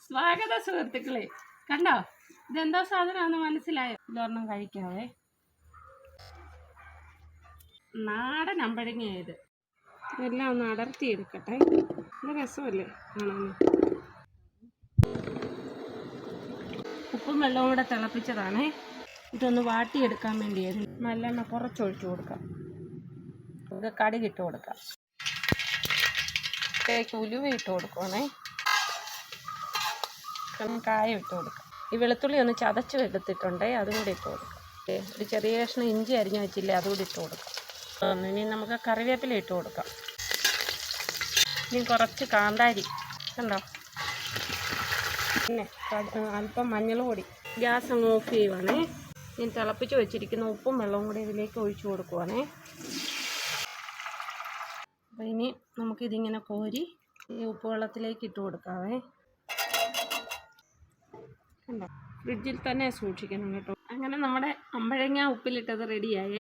സ്വാഗത സുഹൃത്തുക്കളെ, കണ്ടോ ഇതെന്താ സാധനമാണെന്ന് മനസ്സിലായോ? ഇതൊരെണ്ണം കഴിക്കാവേ. നാടൻ അമ്പഴങ്ങയത്. ഇതെല്ലാം ഒന്ന് അടർത്തിയെടുക്കട്ടെ. നല്ല രസമല്ലേ കാണാൻ. ഉപ്പും വെള്ളവും കൂടെ തിളപ്പിച്ചതാണേ. ഇതൊന്ന് വാട്ടിയെടുക്കാൻ വേണ്ടിയായിരുന്നു. നല്ലെണ്ണ കുറച്ചൊഴിച്ചു കൊടുക്കാം. ഇത് കടുകിട്ട് കൊടുക്കാം. ഉലുവ ഇട്ട് കൊടുക്കുവാണേ. കായം ഇട്ട് കൊടുക്കാം. ഈ വെളുത്തുള്ളി ഒന്ന് ചതച്ച് എടുത്തിട്ടുണ്ടേ, അതും കൂടി ഇട്ട് കൊടുക്കാം. ഒരു ചെറിയ കഷ്ണം ഇഞ്ചി അരിഞ്ഞ് വെച്ചില്ലേ, അതുകൂടി ഇട്ട് കൊടുക്കാം. ഇനി നമുക്ക് കറിവേപ്പില ഇട്ട് കൊടുക്കാം. ഇനി കുറച്ച് കാന്താരി കണ്ടോ, പിന്നെ അല്പം മഞ്ഞൾ പൊടി. ഗ്യാസ് അങ്ങ് ഓഫ് ചെയ്യുവാണേ. ഇനി തിളപ്പിച്ച് വെച്ചിരിക്കുന്ന ഉപ്പും വെള്ളവും കൂടി ഇതിലേക്ക് ഒഴിച്ചു കൊടുക്കുവാണേ. അപ്പോൾ ഇനി നമുക്കിതിങ്ങനെ കോരി ഈ ഉപ്പ് വെള്ളത്തിലേക്ക് ഇട്ട് കൊടുക്കാവേ. കണ്ടോ, ഫ്രിഡ്ജിൽ തന്നെ സൂക്ഷിക്കണം കേട്ടോ. അങ്ങനെ നമ്മുടെ അമ്പഴങ്ങ ഉപ്പിലിട്ടത് റെഡിയായി.